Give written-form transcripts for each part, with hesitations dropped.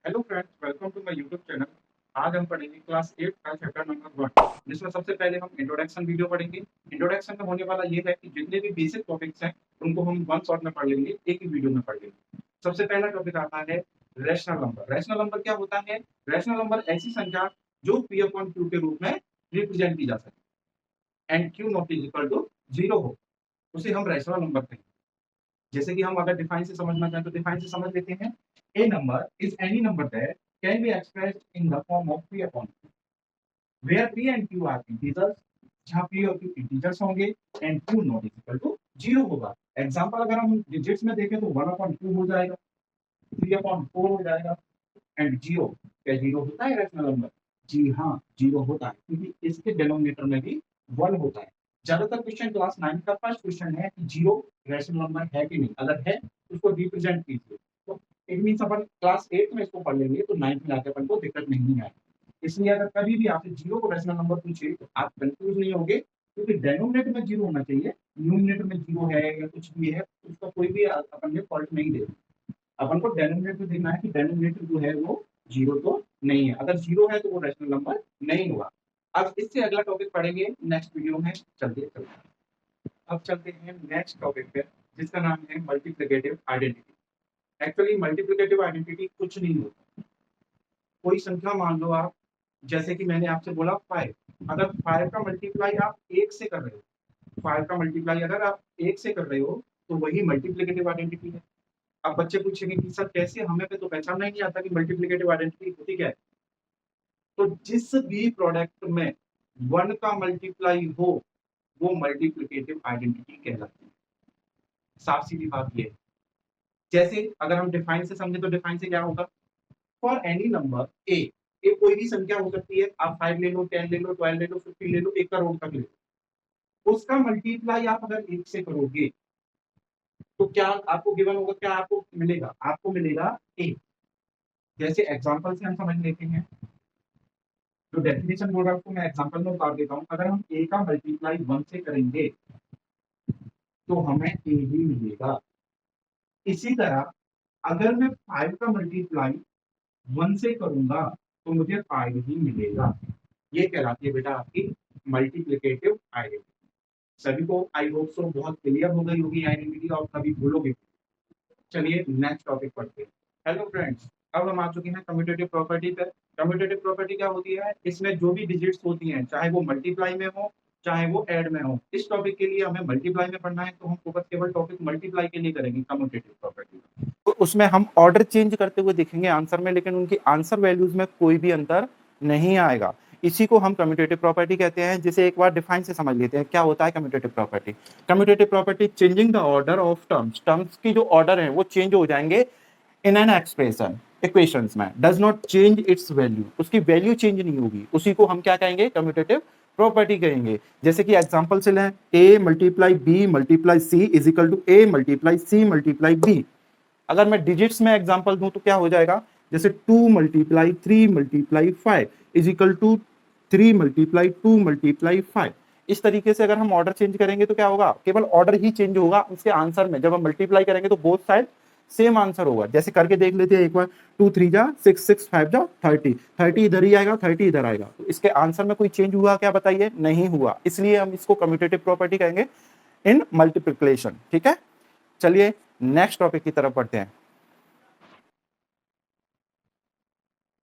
Hello friends, welcome to my YouTube channel. आज हम पढ़ेंगे क्लास 8 का चैप्टर नंबर 1, जिसमें सबसे पहले हम इंट्रोडक्शन वीडियो पढ़ेंगे। इंट्रोडक्शन में होने वाला ये है कि जितने भी बेसिक टॉपिक्स हैं उनको हम वन शॉट में पढ़ लेंगे, एक ही वीडियो में पढ़ लेंगे। सबसे पहला टॉपिक आता है रैशनल नंबर। रैशनल नंबर क्या होता है? रैशनल नंबर ऐसी संख्या जो p अपॉन q के रूप में रिप्रेजेंट की जा सके and q not is equal to 0 हो, उसे हम रैशनल नंबर कहेंगे। जैसे कि हम अगर डिफाइन से समझना चाहें तो डिफाइन से समझ लेते हैं। A number is any number that can be expressed in the form of p upon q where p and q are integers, जहां p और q इंटीजर्स होंगे and q not is equal to 0 होगा। Example अगर हम digits में देखें तो 1 upon 2 हो जाएगा, 3 अपॉन 4 हो जाएगा एंड 0। क्या 0 होता है रैशनल नंबर? जी हाँ, 0 होता है, क्योंकि इसके डिनोमिनेटर में भी 1 होता है। ज्यादातर क्वेश्चन क्लास 9 का फर्स्ट क्वेश्चन है कि 0 रैशनल नंबर है कि नहीं, अगर है तो उसको रिप्रेजेंट कीजिए। तो इट मींस अपन क्लास 8 में इसको पढ़ लेंगे तो 9 में आके अपन को दिक्कत नहीं आएगी। इसलिए अगर कभी भी आपसे 0 को रैशनल नंबर पूछे तो आप कंफ्यूज नहीं होगे, क्योंकि डिनोमिनेटर में 0 होना चाहिए। न्यूमिनेटर में 0 है या कुछ भी है, उसका कोई भी अपन ने फॉल्ट नहीं देना। अपन को डेनोमिनेटर देखना है कि डेनोमिनेटर जो है वो 0 तो नहीं है। अगर 0 है तो वो रैशनल नंबर नहीं हुआ। अब इससे अगला टॉपिक पढ़ेंगे नेक्स्ट वीडियो में। चलते अब चलते हैं नेक्स्ट टॉपिक पे, जिसका नाम है multiplicative identity. Actually multiplicative identity कुछ नहीं होता। कोई संख्या मान लो आप, जैसे कि मैंने आपसे बोला 5। अगर 5 का मल्टीप्लाई आप 1 से कर रहे हो, 5 का मल्टीप्लाई अगर आप 1 से कर रहे हो तो वही मल्टीप्लिकेटिव आइडेंटिटी है। अब बच्चे पूछेंगे कि सर कैसे, हमें पे तो पहचानना ही नहीं आता कि मल्टीप्लिकेटिव आइडेंटिटी होती क्या है। तो जिस भी प्रोडक्ट में 1 का मल्टीप्लाई हो वो मल्टीप्लिकेटिव आइडेंटिटी कहलाती है। साफ सीधी बात ये है। जैसे अगर हम डिफाइन से समझे तो डिफाइन से क्या होगा? फॉर एनी नंबर ए, ए कोई भी संख्या हो सकती है, आप 5 ले लो, 10 ले लो, 12 ले लो, 50 ले लो, 1 करोड़ तक ले लो। उसका मल्टीप्लाई आप अगर 1 से करोगे तो क्या आपको गिवन होगा, क्या आपको मिलेगा? आपको मिलेगा ए। जैसे एग्जांपल से हम समझ लेते हैं, जो डेफिनेशन बोल रहा हूँ उसको मैं एग्जांपल में उतार देता हूँ। अगर हम ए का मल्टीप्लाई 1 से करेंगे तो हमें ए ही मिलेगा। इसी तरह अगर मैं 5 का मल्टीप्लाई 1 से करूंगा तो मुझे 5 ही मिलेगा। ये कहलाती है बेटा आपकी मल्टीप्लिकेटिव आइडेंटिटी। सभी को आई होप सो बहुत क्लियर हो गई होगी आइडेंटिटी, और कभी भूलोगे। चलिए नेक्स्ट टॉपिक पढ़ते हैं। हेलो फ्रेंड्स, अब हम आ चुके हैं कम्यूटेटिव प्रॉपर्टी पर। कम्यूटेटिव प्रॉपर्टी क्या होती है? इसमें जो भी डिजिट्स होती हैं, चाहे वो मल्टीप्लाई में हो चाहे वो ऐड में हो। इस टॉपिक के लिए हमें मल्टीप्लाई में पढ़ना है तो हम फोकस केवल टॉपिक मल्टीप्लाई के लिए करेंगे कम्यूटेटिव प्रॉपर्टी। तो उसमें हम ऑर्डर चेंज करते हुए दिखेंगे आंसर में, लेकिन उनकी आंसर वैल्यूज में कोई भी अंतर नहीं आएगा। इसी को हम कम्यूटेटिव प्रॉपर्टी कहते हैं, जिसे एक बार डिफाइन से समझ लेते हैं क्या होता है commutative property. Commutative property changing the order of terms, terms की जो ऑर्डर है वो चेंज हो जाएंगे इन एन एक्सप्रेशन, इक्वेशंस में, does not change its value, उसकी वैल्यू चेंज नहीं होगी। उसी को हम क्या कहेंगे? कम्यूटेटिव प्रॉपर्टी कहेंगे। जैसे कि एग्जांपल से लें, a multiply b multiply c is equal to a multiply c multiply b। अगर मैं डिजिट्स में एग्जांपल दूं तो क्या हो जाएगा? जैसे 2 multiply 3 multiply 5 is equal to 3 multiply 2 multiply 5। इस तरीके से अगर हम ऑर्डर चेंज करेंगे तो क्या होगा? केवल ऑर्डर ही चेंज होगा, उसके आंसर में जब हम मल्टीप्लाई करेंगे तो बोथ साइड सेम आंसर होगा। जैसे करके देख लेते हैं एक बार, 2 3 जा 6, 6 5 जा 30, 30 इधर ही आएगा, 30 इधर आएगा। तो इसके आंसर में कोई चेंज हुआ क्या? बताइए, नहीं हुआ। इसलिए हम इसको कम्यूटेटिव प्रॉपर्टी कहेंगे इन मल्टीप्लिकेशन। ठीक है, चलिए नेक्स्ट टॉपिक की तरफ बढ़ते हैं।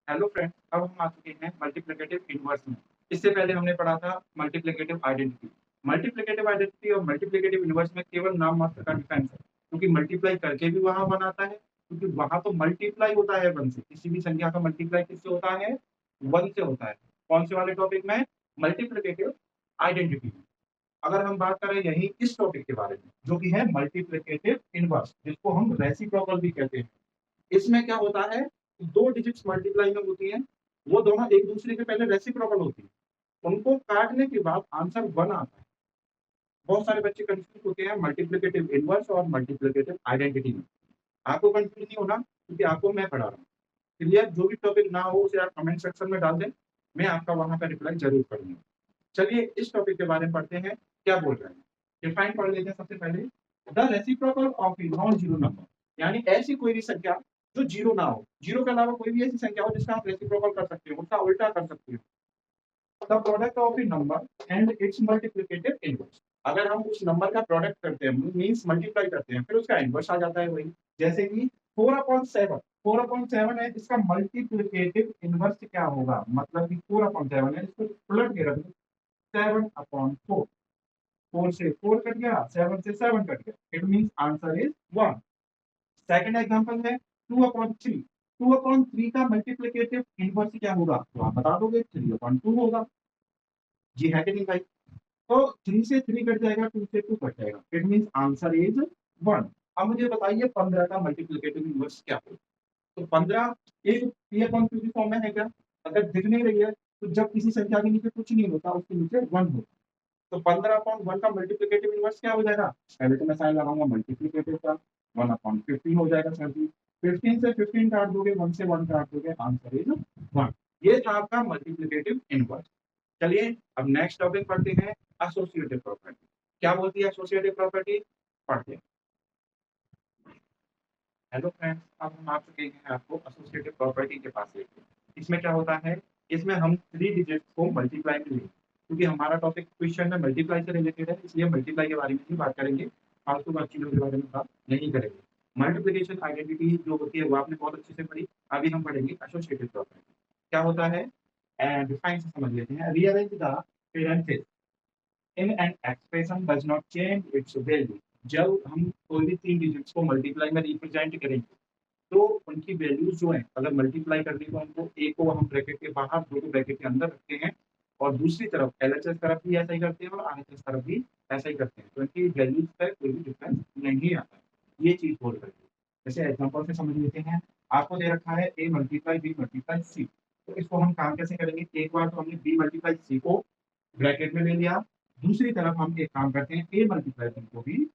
हेलो फ्रेंड्स, अब हम आ चुके हैं मल्टीप्लिकेटिव इनवर्स में। इससे पहले हमने पढ़ा था मल्टीप्लिकेटिव आइडेंटिटी। मल्टीप्लिकेटिव आइडेंटिटी और मल्टीप्लिकेटिव इनवर्स में केवल नाम मात्र का डिफरेंस है, क्योंकि मल्टीप्लाई करके भी वहां वन आता है, क्योंकि वहां तो मल्टीप्लाई होता है 1 से। किसी भी संख्या का मल्टीप्लाई किससे होता है? 1 से होता है। कौन से वाले टॉपिक में? Multiplicative identity. अगर हम बात करें यही इस टॉपिक के बारे में, जो कि है मल्टीप्लिकेटिव इनवर्स, जिसको हम रेसिप्रोकल भी कहते हैं। इसमें क्या होता है? दो डिजिट्स मल्टीप्लाई में होती हैं, वो दोनों एक दूसरे के पहले रेसिप्रोकल होती है, उनको काटने के बाद आंसर 1 आता है। बहुत सारे बच्चे कंफ्यूज होते हैं मल्टीप्लिकेटिव इनवर्स और मल्टीप्लिकेटिव आइडेंटिटी में। आपको कंफ्यूज नहीं होना, क्योंकि आपको मैं पढ़ा रहा हूँ। क्लियर? जो भी टॉपिक ना हो उसे आप कमेंट सेक्शन में डाल दें, मैं आपका वहां पर रिप्लाई जरूर करूंगा। चलिए इस टॉपिक के बारे में पढ़ते हैं, क्या बोल रहे हैं। डिफाइन पढ़ लेते हैं सबसे पहले। The reciprocal of a non zero number, यानी ऐसी कोई भी संख्या जो जीरो ना हो, जीरो के अलावा कोई भी ऐसी संख्या हो जिसका आप रेसिप्रोकल कर सकते हो, उसका उल्टा कर सकते हो। The product of A number and it's multiplicative inverse. अगर हम उस नंबर का प्रोडक्ट करते हैं मींस मल्टीप्लाई करते हैं, फिर उसका इनवर्स आ जाता है वही। जैसे कि 4/7, 4/7 है, इसका मल्टीप्लिकेटिव इनवर्स क्या होगा, मतलब कि 4/7 है, इसको उलट के रख दो, 7/4। 4 से 4 कट गया, 7 से 7 कट गया, it means answer is 1। Second example है 2/3। 2/3 का मल्टीप्लिकेटिव इनवर्स क्या होगा, तो आप बता दोगे 3/2 होगा। जी है कि नहीं भाई? तो 3 से 3 कट जाएगा, 2 से 2 कट जाएगा, इट मींस आंसर इज 1। अब मुझे बताइए 15 का मल्टीप्लिकेटिव इनवर्स क्या होगा। तो 15 एक p/2 की फॉर्म में है क्या? अगर दिख नहीं रही है तो जब किसी संख्या के नीचे कुछ नहीं होता उसके नीचे 1 होता। तो 15/1 का मल्टीप्लिकेटिव इनवर्स क्या हो जाएगा? पहले तो मैं साइन लगाऊंगा मल्टीप्लिकेटिव का, 1/15 हो जाएगा सर जी। 15 से 15 काट दोगे, 1 से 1 काट दोगे, आंसर इज 1। ये था आपका मल्टीप्लिकेटिव इनवर्स। चलिए अब नेक्स्ट टॉपिक पढ़ते हैं, एसोसिएटिव प्रॉपर्टी। क्या बोलती है एसोसिएटिव प्रॉपर्टी? पढ़ते हैं। हेलो फ्रेंड्स, अब हम आ चुके हैं आपको एसोसिएटिव प्रॉपर्टी के पास लेके। इसमें क्या होता है, इसमें हम 3 डिजिट्स को मल्टीप्लाई में लेंगे, क्योंकि हमारा टॉपिक क्वेश्चन में मल्टीप्लाई से रिलेटेड है, इसलिए मल्टीप्लाई के बारे में ही बात करेंगे, फालतू बात चीजों के बारे में बात नहीं करेंगे। मल्टीप्लिकेशन आइडेंटिटी जो होती है वो आपने बहुत अच्छे से पढ़ी। अभी हम पढ़ेंगे एसोसिएटिव प्रॉपर्टी। क्या होता है, डिफाइन से समझ लेते हैं। Rearrange the parentheses in an expression does not change its value. जब हम कोई भी 3 डिजिट्स को मल्टीप्लाई में रिप्रेजेंट करेंगे तो उनकी वैल्यूज जो है, अगर मल्टीप्लाई करनी तो हमको ए को हम ब्रैकेट के बाहर, दो को ब्रैकेट के अंदर रखते हैं, और दूसरी तरफ एलएचएस तरफ भी ऐसा ही करते हैं और आरएचएस तरफ भी ऐसा ही करते हैं, तो इनकी वैल्यूज पर कोई भी डिफरेंस नहीं आता है। ये चीज बोल रही है। जैसे एग्जाम्पल से समझ लेते हैं। आपको दे रखा है A multiply B multiply C, तो इसको हम काम कैसे करेंगे? एक बार तो हमने बी मल्टीप्लाई सी को ब्रैकेट में ले लिया, दूसरी तरफ हम एक काम करते हैं, ए मल्टीप्लाई बी को भी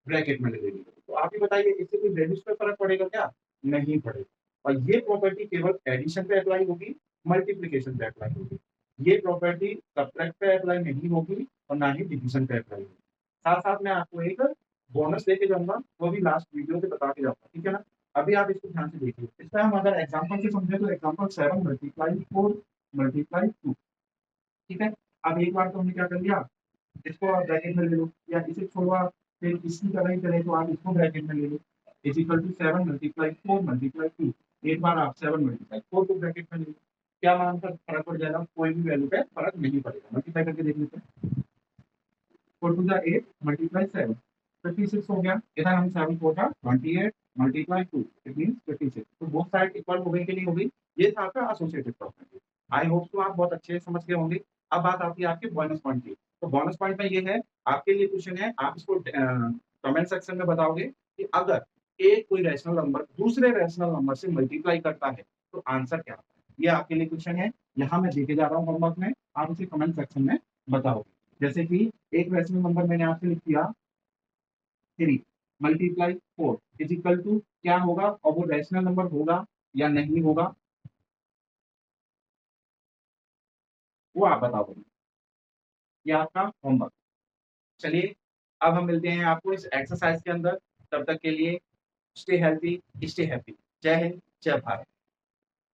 ब्रैकेट में ले लेंगे। तो आप ही बताइए इससे कोई वैल्यूज पे फर्क पड़ेगा क्या? नहीं पड़ेगा। और ये प्रॉपर्टी केवल एडिशन पे अप्लाई होगी, मल्टीप्लिकेशन पे अप्लाई होगी। ये प्रॉपर्टी सब्ट्रैक्ट पे अप्लाई नहीं होगी और ना ही डिवीजन पे अप्लाई होगी। साथ साथ मैं आपको एक बोनस लेके जाऊंगा, वो भी लास्ट वीडियो पे बता के जाऊंगा, ठीक है ना? अभी आप इसको ध्यान से देखिए। इसमें हम अगर एग्जाम्पल से समझे तो एग्जाम्पल 7 × 4 × 2, ठीक है। अब एक बार तो हमने क्या कर लिया, इसको आप ब्रैकेट में ले लो, या इसे छोड़वा फिर इसकी तरह ही करें तो आप इसको ब्रैकेट में ले लो। Is equal to 7 × 4 × 2। एक बार आप 7 × 4 को ब्रैकेट में ले लो, क्या मान पर फर्क पड़ जाएगा? कोई भी वैल्यू पे फर्क नहीं पड़ेगा। मल्टीप्लाई करके देख लेते हैं। 4 × 2 = 8 मल्टीप्लाई 7, 56 हो गया। इधर हम 7 × 4 = 28 मल्टीप्लाई 2, इट मींस 56। तो बोथ साइड इक्वल हो गई कि नहीं हो गई? ये था आपका एसोसिएटिव प्रॉपर्टी। आई होप तो आप बहुत अच्छे से समझ गए होंगे। अब बात आती है आपके बोनस पॉइंट की। तो बोनस पॉइंट में ये है, आपके लिए क्वेश्चन है, आप इसको कमेंट सेक्शन में बताओगे कि अगर एक कोई रैशनल नंबर दूसरे रैशनल नंबर से मल्टीप्लाई करता है तो आंसर क्या होता है? ये आपके लिए क्वेश्चन है, यहाँ मैं देके जा रहा हूँ होमवर्क में, आप उसे कमेंट सेक्शन में बताओगे। जैसे कि एक रैशनल नंबर मैंने आपसे लिख दिया 3 मल्टीप्लाई 4 इज इक्वल टू क्या होगा, और वो रैशनल नंबर होगा या नहीं होगा, वो आप बताओगे। ये आपका होमवर्क। चलिए अब हम मिलते हैं आपको इस एक्सरसाइज के अंदर। तब तक के लिए स्टे हेल्थी, स्टे हैप्पी। जय हिंद, जय भारत।